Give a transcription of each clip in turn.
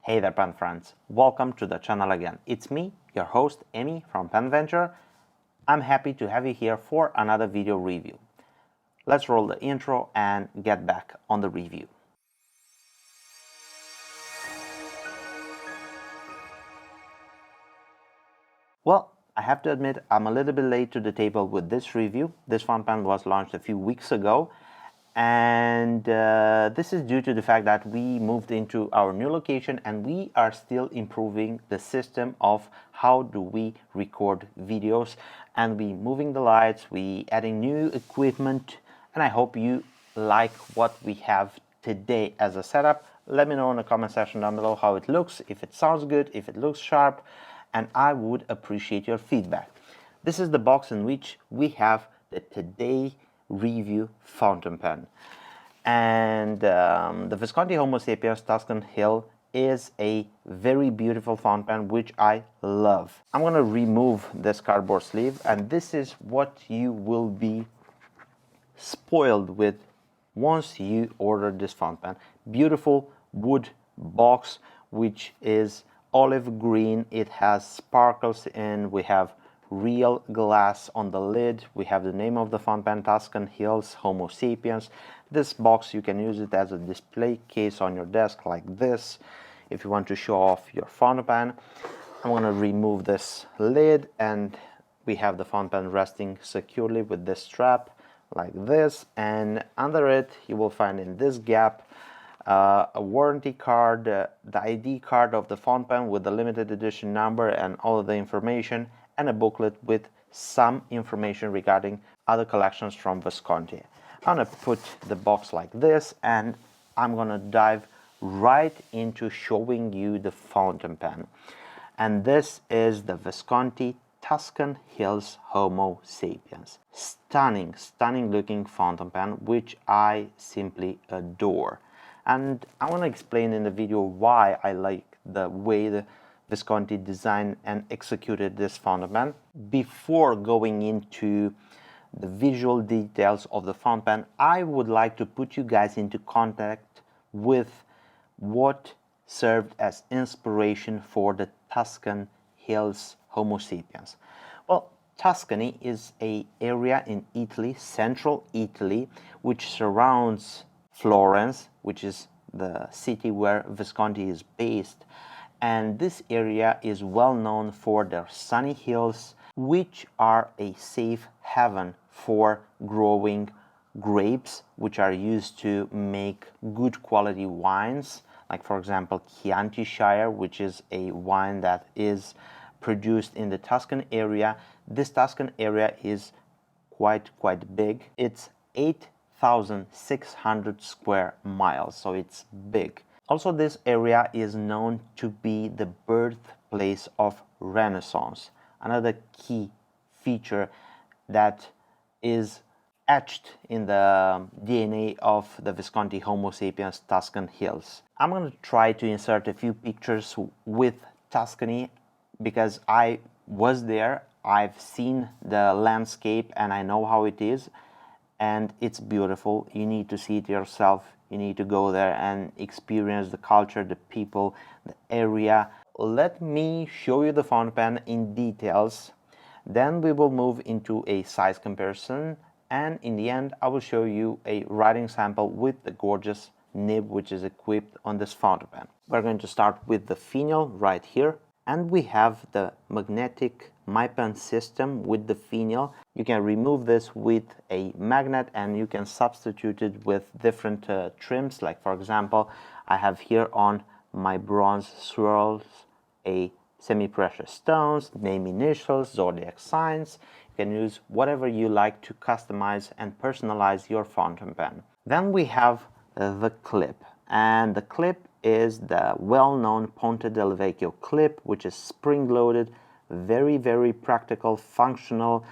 Hey there, pen friends. Welcome to the channel again. It's me, your host, Amy from PenVenture. I'm happy to have you here for another video review. Let's roll the intro and get back on the review. Well, I have to admit I'm a little bit late to the table with this review. This fountain pen was launched a few weeks ago, and this is due to the fact that we moved into our new location and we are still improving the system of how do we record videos, and we moving the lights, we adding new equipment, and I hope you like what we have today as a setup. Let me know in the comment section down below how it looks, if it sounds good, if it looks sharp, and I would appreciate your feedback. This is the box in which we have the today review fountain pen, and the Visconti Homo Sapiens Tuscan Hill is a very beautiful fountain pen which I love. I'm gonna remove this cardboard sleeve, and this is what you will be spoiled with once you order this fountain pen. Beautiful wood box which is olive green. It has sparkles in. We have real glass on the lid. We have the name of the fountain pen, Tuscan Hills Homo Sapiens. This box, you can use it as a display case on your desk like this if you want to show off your fountain pen. I'm going to remove this lid, and we have the fountain pen resting securely with this strap like this, and under it you will find in this gap a warranty card, the ID card of the fountain pen with the limited edition number and all of the information, and a booklet with some information regarding other collections from Visconti. I'm going to put the box like this, and I'm going to dive right into showing you the fountain pen. And this is the Visconti Tuscan Hills Homo Sapiens. Stunning looking fountain pen which I simply adore. And I want to explain in the video why I like the way the Visconti designed and executed this fountain pen. Before going into the visual details of the fountain pen, I would like to put you guys into contact with what served as inspiration for the Tuscan Hills Homo Sapiens. Well, Tuscany is an area in Italy, central Italy, which surrounds Florence, which is the city where Visconti is based. And this area is well known for their sunny hills, which are a safe haven for growing grapes, which are used to make good quality wines, like for example Chianti Shire, which is a wine that is produced in the Tuscan area. This Tuscan area is quite big. It's 8,600 square miles, so it's big. Also, this area is known to be the birthplace of Renaissance, another key feature that is etched in the DNA of the Visconti Homo Sapiens Tuscan Hills. I'm going to try to insert a few pictures with Tuscany because I was there, I've seen the landscape, and I know how it is, and it's beautiful. You need to see it yourself. You need to go there and experience the culture, the people, the area. Let me show you the fountain pen in details. Then we will move into a size comparison, and in the end I will show you a writing sample with the gorgeous nib which is equipped on this fountain pen. We're going to start with the finial right here, and we have the magnetic My Pen system with the finial. You can remove this with a magnet and you can substitute it with different trims. Like for example, I have here on my bronze swirls a semi-precious stones, name initials, zodiac signs. You can use whatever you like to customize and personalize your fountain pen. Then we have the clip, and the clip is the well-known Ponte del Vecchio clip, which is spring-loaded, very practical, functional,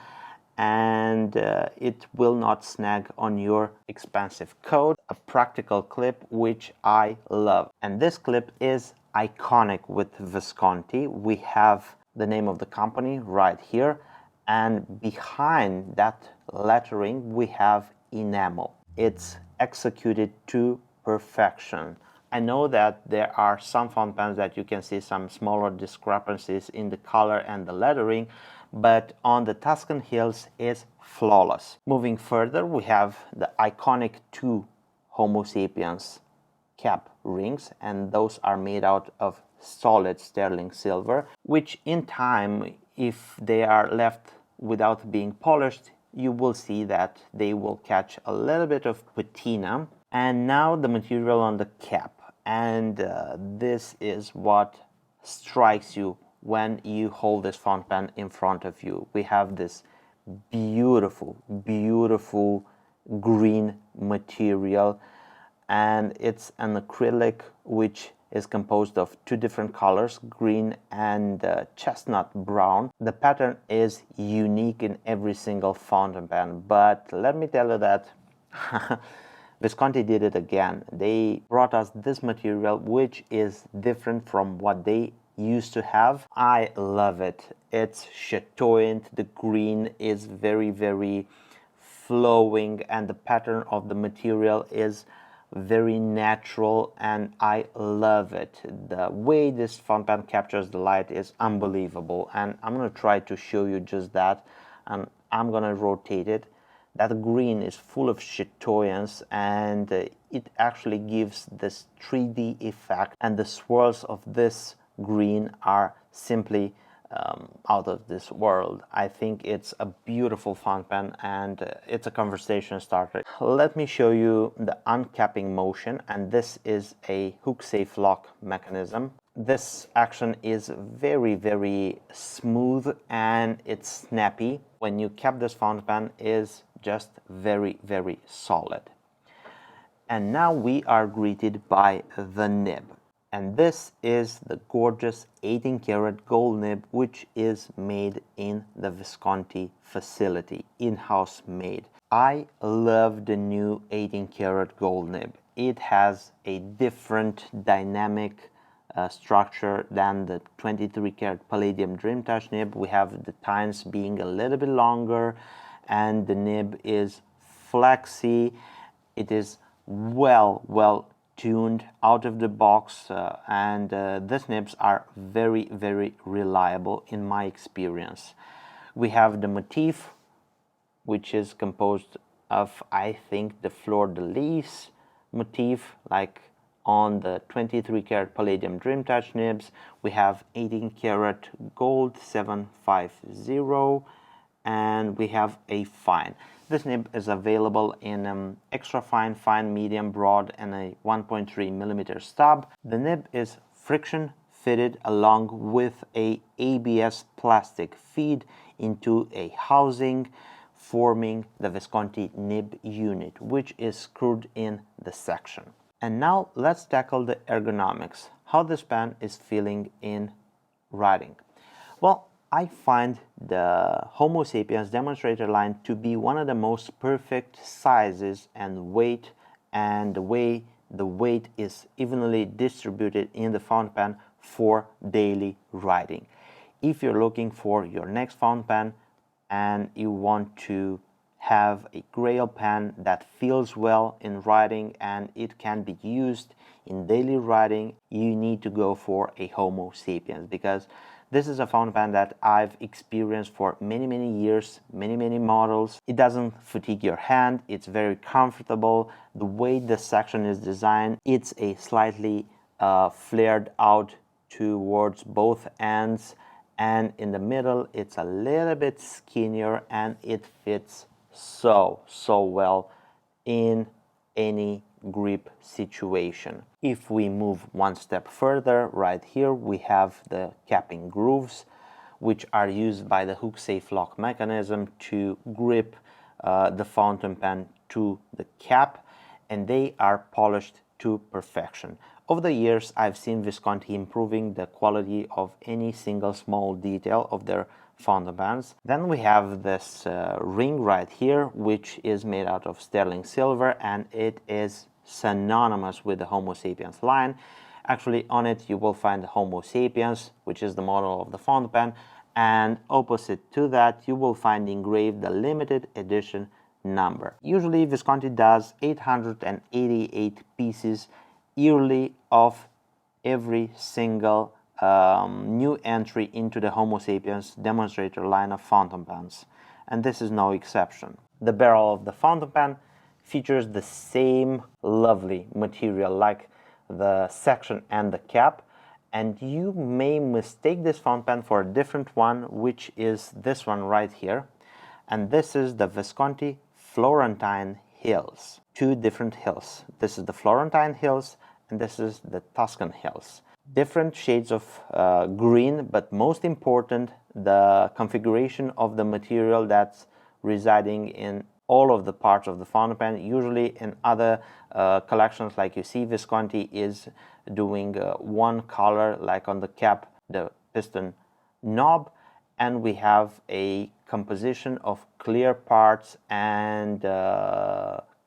and it will not snag on your expensive coat. A practical clip which I love. And this clip is iconic with Visconti. We have the name of the company right here, and behind that lettering we have enamel. It's executed to perfection. I know that there are some fountain pens that you can see some smaller discrepancies in the color and the lettering, but on the Tuscan Hills is flawless. Moving further, we have the iconic two Homo Sapiens cap rings, and those are made out of solid sterling silver, which in time, if they are left without being polished, you will see that they will catch a little bit of patina. And now the material on the cap, and this is what strikes you when you hold this fountain pen in front of you. We have this beautiful, beautiful green material, and it's an acrylic which is composed of two different colors, green and chestnut brown. The pattern is unique in every single fountain pen, but let me tell you that Visconti did it again. They brought us this material which is different from what they used to have. I love it. It's chatoyant, the green is very, very flowing, and the pattern of the material is very natural, and I love it. The way this fountain pen captures the light is unbelievable, and I'm going to try to show you just that, and I'm going to rotate it. That green is full of chatoyance, and it actually gives this 3D effect, and the swirls of this green are simply out of this world. I think it's a beautiful fountain pen, and it's a conversation starter. Let me show you the uncapping motion, and this is a hook safe lock mechanism. This action is very, very smooth, and it's snappy. When you cap this fountain pen, is just very, very solid. And now we are greeted by the nib. And this is the gorgeous 18 karat gold nib, which is made in the Visconti facility, in-house made. I love the new 18 karat gold nib. It has a different dynamic structure than the 23 karat palladium Dream Touch nib. We have the tines being a little bit longer, and the nib is flexy. It is well tuned out of the box, and these nibs are very, very reliable in my experience. We have the motif, which is composed of, I think, the fleur-de-lis motif, like on the 23 karat palladium Dream Touch nibs. We have 18 karat gold 750, and we have a fine. This nib is available in extra fine, fine, medium, broad, and a 1.3 millimeter stub. The nib is friction fitted along with a ABS plastic feed into a housing, forming the Visconti nib unit, which is screwed in the section. And now let's tackle the ergonomics, how this pen is feeling in writing. Well, I find the Homo Sapiens demonstrator line to be one of the most perfect sizes and weight, and the way the weight is evenly distributed in the fountain pen for daily writing. If you're looking for your next fountain pen and you want to have a grail pen that feels well in writing and it can be used in daily writing, you need to go for a Homo Sapiens, because this is a fountain pen that I've experienced for many, many years, many models. It doesn't fatigue your hand, it's very comfortable. The way the section is designed, it's a slightly flared out towards both ends, and in the middle it's a little bit skinnier, and it fits so well in any grip situation. If we move one step further, right here we have the capping grooves, which are used by the hook safe lock mechanism to grip the fountain pen to the cap, and they are polished to perfection. Over the years, I've seen Visconti improving the quality of any single small detail of their fountain pens. Then we have this ring right here, which is made out of sterling silver, and it is synonymous with the Homo Sapiens line. Actually, on it you will find the Homo Sapiens, which is the model of the fountain pen, and opposite to that you will find engraved the limited edition number. Usually Visconti does 888 pieces yearly of every single new entry into the Homo Sapiens demonstrator line of fountain pens, and this is no exception. The barrel of the fountain pen features the same lovely material like the section and the cap, and you may mistake this fountain pen for a different one, which is this one right here, and this is the Visconti Florentine Hills. Two different hills. This is the Florentine Hills and this is the Tuscan Hills. Different shades of green, but most important, the configuration of the material that's residing in all of the parts of the fountain pen. Usually in other collections, like you see, Visconti is doing one color, like on the cap, the piston knob, and we have a composition of clear parts and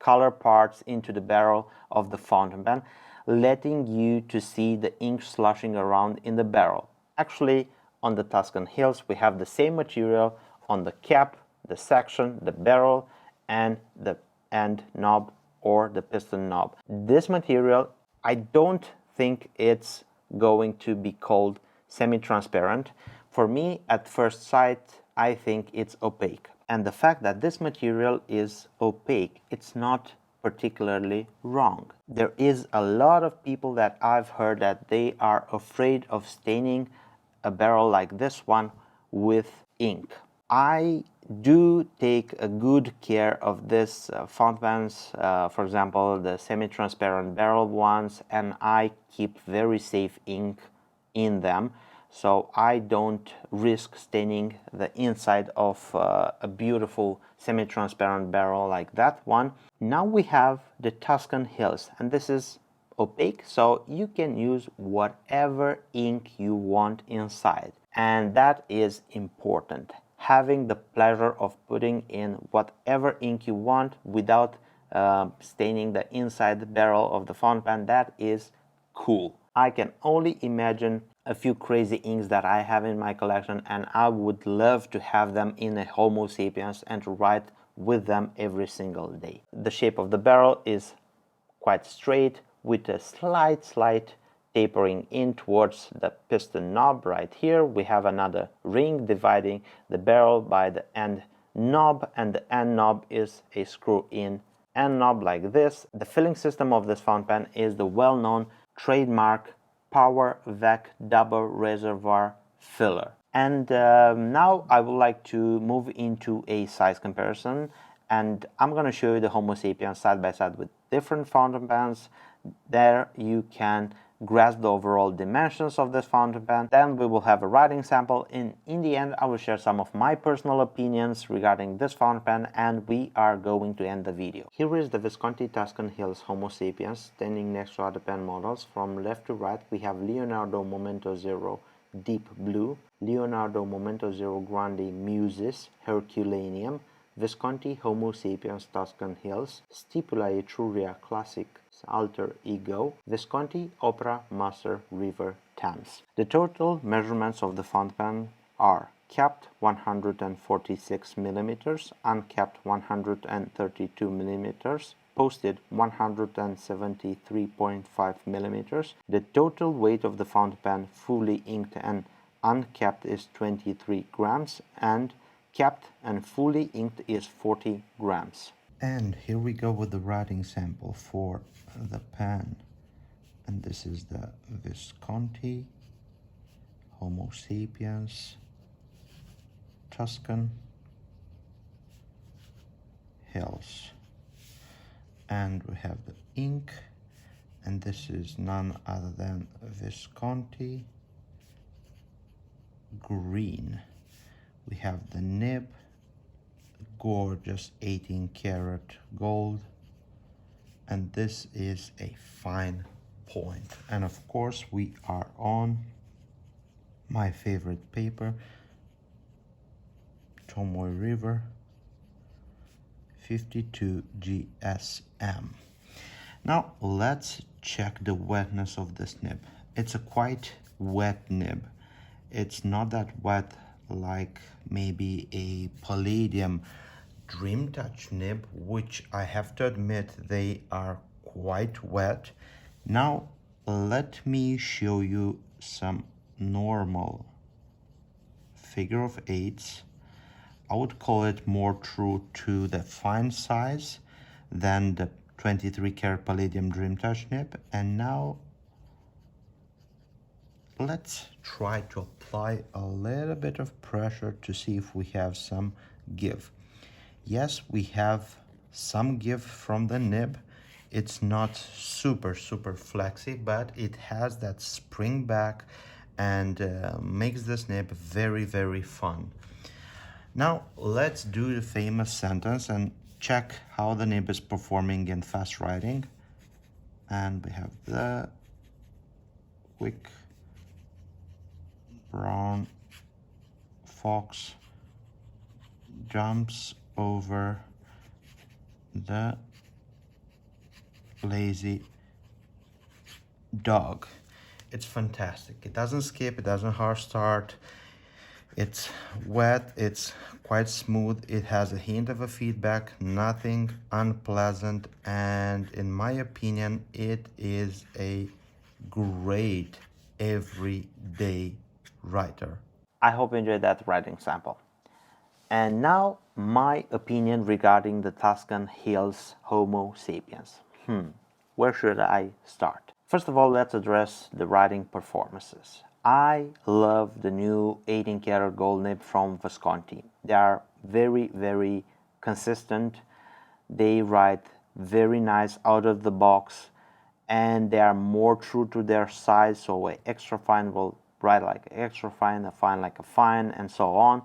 color parts into the barrel of the fountain pen, letting you to see the ink sloshing around in the barrel. Actually, on the Tuscan Hills, we have the same material on the cap, the section, the barrel, and the end knob or the piston knob. This material, I don't think it's going to be called semi-transparent. For me, at first sight, I think it's opaque. And the fact that this material is opaque, it's not particularly wrong. There is a lot of people that I've heard that they are afraid of staining a barrel like this one with ink. I do take a good care of this fountain pens, for example, the semi-transparent barrel ones, and I keep very safe ink in them, so I don't risk staining the inside of a beautiful semi-transparent barrel like that one. Now we have the Tuscan Hills, and this is opaque, so you can use whatever ink you want inside, and that is important. Having the pleasure of putting in whatever ink you want without staining the inside barrel of the fountain pen, that is cool. I can only imagine a few crazy inks that I have in my collection, and I would love to have them in a Homo Sapiens and to write with them every single day. The shape of the barrel is quite straight with a slight tapering in towards the piston knob. Right here we have another ring dividing the barrel by the end knob, and the end knob is a screw-in end knob like this. The filling system of this fountain pen is the well-known trademark Power Vac double reservoir filler. And now I would like to move into a size comparison, and I'm going to show you the Homo Sapiens side by side with different fountain pens. There you can grasp the overall dimensions of this fountain pen. Then we will have a writing sample, and in the end I will share some of my personal opinions regarding this fountain pen, and we are going to end the video. Here is the Visconti Tuscan Hills Homo Sapiens standing next to other pen models. From left to right we have Leonardo Momento Zero Deep Blue, Leonardo Momento Zero Grande Muses Herculaneum, Visconti Homo Sapiens Tuscan Hills, Stipula Etruria Classic Alter Ego, Visconti Opera Master River Thames. The total measurements of the fountain pen are capped 146 mm, uncapped 132 mm, posted 173.5 mm. The total weight of the fountain pen, fully inked and uncapped, is 23 grams, and capped and fully inked is 40 grams. And here we go with the writing sample for the pen. And this is the Visconti Homo Sapiens Tuscan Hills. And we have the ink, and this is none other than Visconti Green. We have the nib, gorgeous 18 karat gold, and this is a fine point. And of course we are on my favorite paper, Tomoe River 52 GSM. Now let's check the wetness of this nib. It's a quite wet nib. It's not that wet like maybe a Palladium Dream Touch nib, which I have to admit they are quite wet. Now let me show you some normal figure of eights. I would call it more true to the fine size than the 23 karat palladium Dream Touch nib. And now let's try to apply a little bit of pressure to see if we have some give. Yes, we have some give from the nib. It's not super flexy, but it has that spring back and makes this nib very fun. Now let's do the famous sentence and check how the nib is performing in fast riding. And we have the quick brown fox jumps over the lazy dog. It's fantastic. It doesn't skip, it doesn't hard start. It's wet, it's quite smooth, it has a hint of a feedback, nothing unpleasant, and in my opinion, it is a great everyday rider. I hope you enjoyed that riding sample. And now my opinion regarding the Tuscan Hills Homo Sapiens. Where should I start? First of all, let's address the riding performances. I love the new 18 karat gold nib from Visconti. They are very consistent. They ride very nice out of the box, and they are more true to their size, so an extra fine will ride like an extra fine, a fine like a fine, and so on.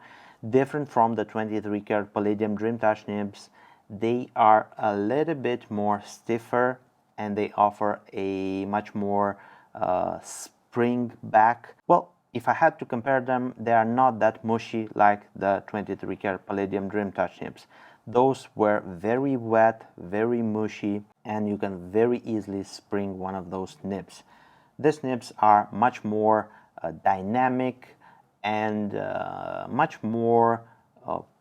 Different from the 23 karat palladium Dream Touch nibs, they are a little bit more stiffer and they offer a much more spring back. Well, if I had to compare them, they are not that mushy like the 23 karat palladium Dream Touch nibs. Those were very wet, very mushy, and you can very easily spring one of those nibs. These nibs are much more dynamic and much more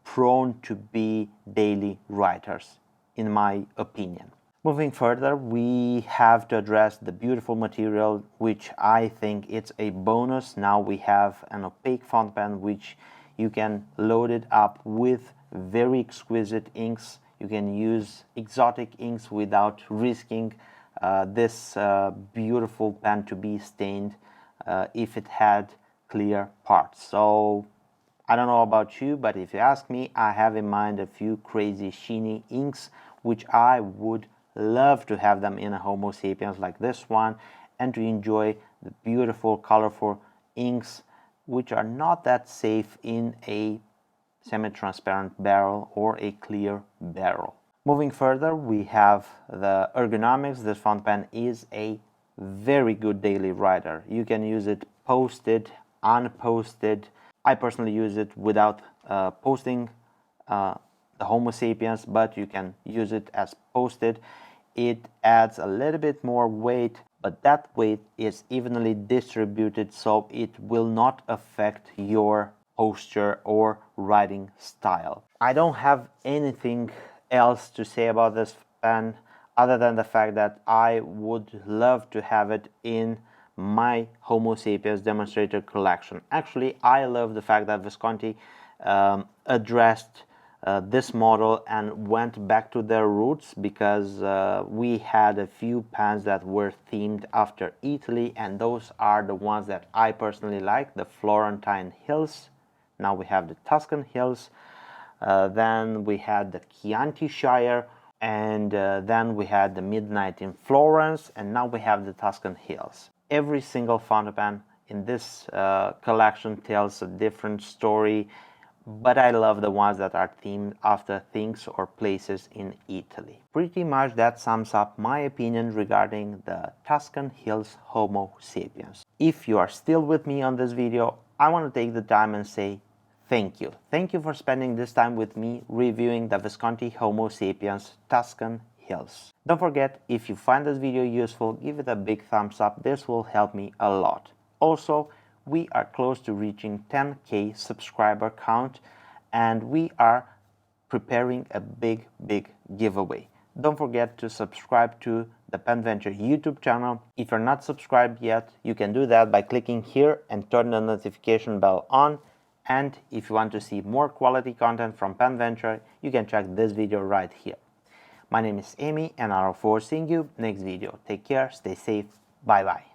prone to be daily riders, in my opinion. Moving further, we have to address the beautiful material, which I think it's a bonus. Now we have an opaque font pen, which you can load it up with very exquisite inks. You can use exotic inks without risking this beautiful pen to be stained if it had clear parts. So I don't know about you, but if you ask me, I have in mind a few crazy sheeny inks, which I would love to have them in a Homo Sapiens like this one, and to enjoy the beautiful colorful inks, which are not that safe in a semi-transparent barrel or a clear barrel. Moving further, we have the Ergonomics. This font pen is a very good daily rider. You can use it posted, unposted. I personally use it without posting the Homo Sapiens, but you can use it as posted. It adds a little bit more weight, but that weight is evenly distributed, so it will not affect your posture or riding style. I don't have anything else to say about this pen other than the fact that I would love to have it in my Homo Sapiens demonstrator collection. Actually, I love the fact that Visconti addressed this model and went back to their roots, because we had a few pens that were themed after Italy, and those are the ones that I personally like, the Florentine Hills. Now we have the Tuscan Hills, then we had the Chianti Shire, and then we had the Midnight in Florence, and now we have the Tuscan Hills. Every single fountain pen in this collection tells a different story, but I love the ones that are themed after things or places in Italy. Pretty much that sums up my opinion regarding the Tuscan Hills Homo Sapiens. If you are still with me on this video, I want to take the time and say thank you. Thank you for spending this time with me reviewing the Visconti Homo Sapiens Tuscan Hills. Don't forget, if you find this video useful, give it a big thumbs up. This will help me a lot. Also, we are close to reaching 10K subscriber count, and we are preparing a big giveaway. Don't forget to subscribe to the PenVenture YouTube channel. If you're not subscribed yet, you can do that by clicking here and turn the notification bell on. And if you want to see more quality content from PenVenture, you can check this video right here. My name is Amy, and I look forward to seeing you next video. Take care, stay safe, bye bye.